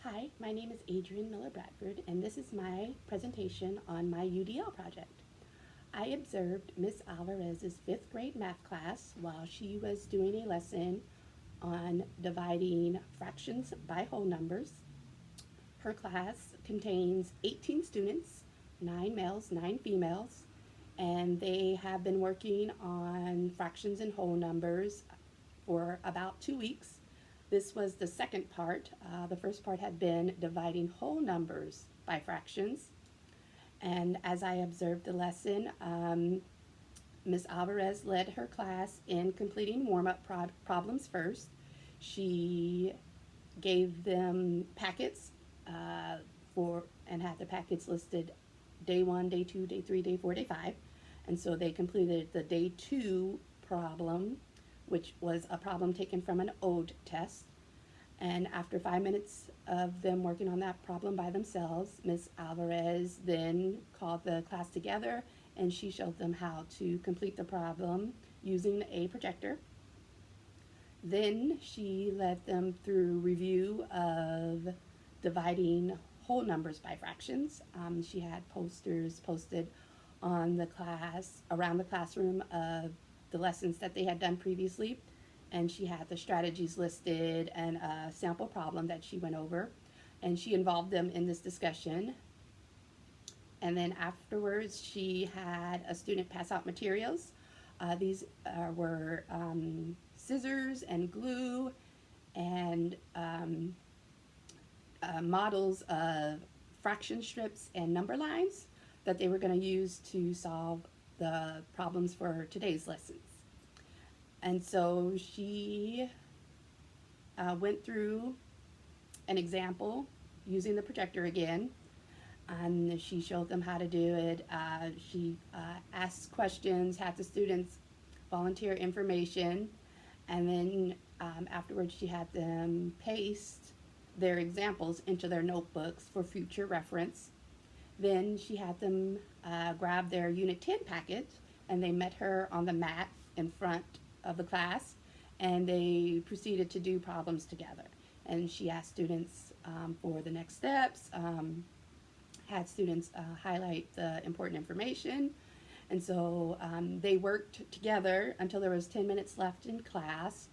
Hi, my name is Adrienne Miller-Bradford, and this is my presentation on my UDL project. I observed Miss Alvarez's fifth grade math class while she was doing a lesson on dividing fractions by whole numbers. Her class contains 18 students, 9 males, 9 females, and they have been working on fractions and whole numbers for about 2 weeks. This was the second part. The first part had been dividing whole numbers by fractions. And as I observed the lesson, Ms. Alvarez led her class in completing warm-up problems first. She gave them packets and had the packets listed day 1, day 2, day 3, day 4, day 5. And so they completed the day 2 problem, which was a problem taken from an ODE test. And after 5 minutes of them working on that problem by themselves, Ms. Alvarez then called the class together and she showed them how to complete the problem using a projector. Then she led them through review of dividing whole numbers by fractions. She had posters posted on the class, around the classroom of the lessons that they had done previously, and she had the strategies listed and a sample problem that she went over, and she involved them in this discussion. And then afterwards, she had a student pass out materials. These were scissors and glue and models of fraction strips and number lines that they were going to use to solve the problems for today's lessons. And so she went through an example using the projector again, and she showed them how to do it. She asked questions, had the students volunteer information, and then afterwards she had them paste their examples into their notebooks for future reference. Then she had them grab their Unit 10 packet, and they met her on the mat in front of the class, and they proceeded to do problems together. And she asked students for the next steps, had students highlight the important information, and so they worked together until there was 10 minutes left in class,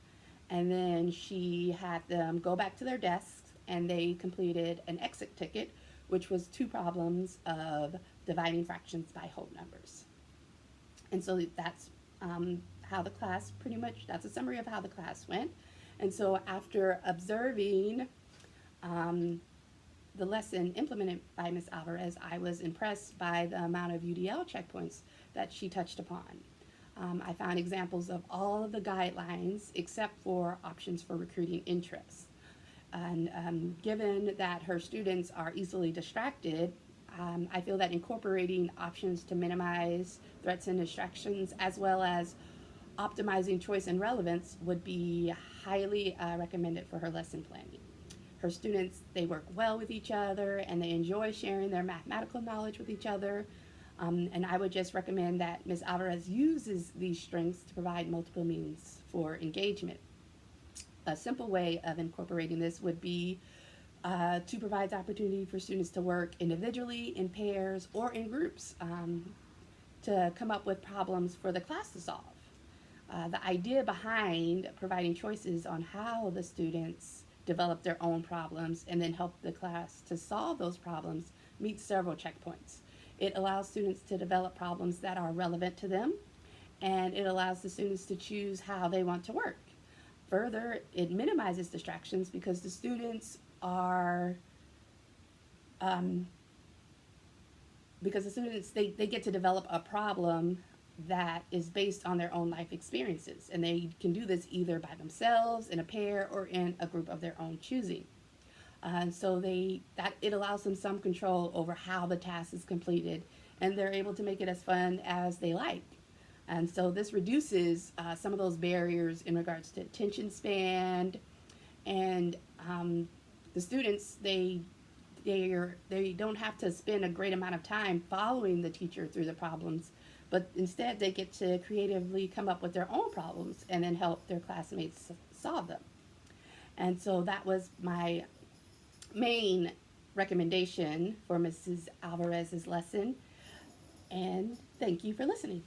and then she had them go back to their desks and they completed an exit ticket, which was 2 problems of dividing fractions by whole numbers. And so that's how the class, pretty much, that's a summary of how the class went. And so after observing the lesson implemented by Ms. Alvarez, I was impressed by the amount of UDL checkpoints that she touched upon. I found examples of all of the guidelines except for options for recruiting interest. And given that her students are easily distracted, I feel that incorporating options to minimize threats and distractions, as well as optimizing choice and relevance, would be highly recommended for her lesson planning. Her students, they work well with each other and they enjoy sharing their mathematical knowledge with each other. And I would just recommend that Ms. Alvarez uses these strengths to provide multiple means for engagement. A simple way of incorporating this would be to provide the opportunity for students to work individually, in pairs, or in groups to come up with problems for the class to solve. The idea behind providing choices on how the students develop their own problems and then help the class to solve those problems meets several checkpoints. It allows students to develop problems that are relevant to them, and it allows the students to choose how they want to work. Further, it minimizes distractions because the students are, they get to develop a problem that is based on their own life experiences, and they can do this either by themselves, in a pair, or in a group of their own choosing. So it allows them some control over how the task is completed, and they're able to make it as fun as they like. And so this reduces some of those barriers in regards to attention span, and the students, they don't have to spend a great amount of time following the teacher through the problems, but instead they get to creatively come up with their own problems and then help their classmates solve them. And so that was my main recommendation for Mrs. Alvarez's lesson. And thank you for listening.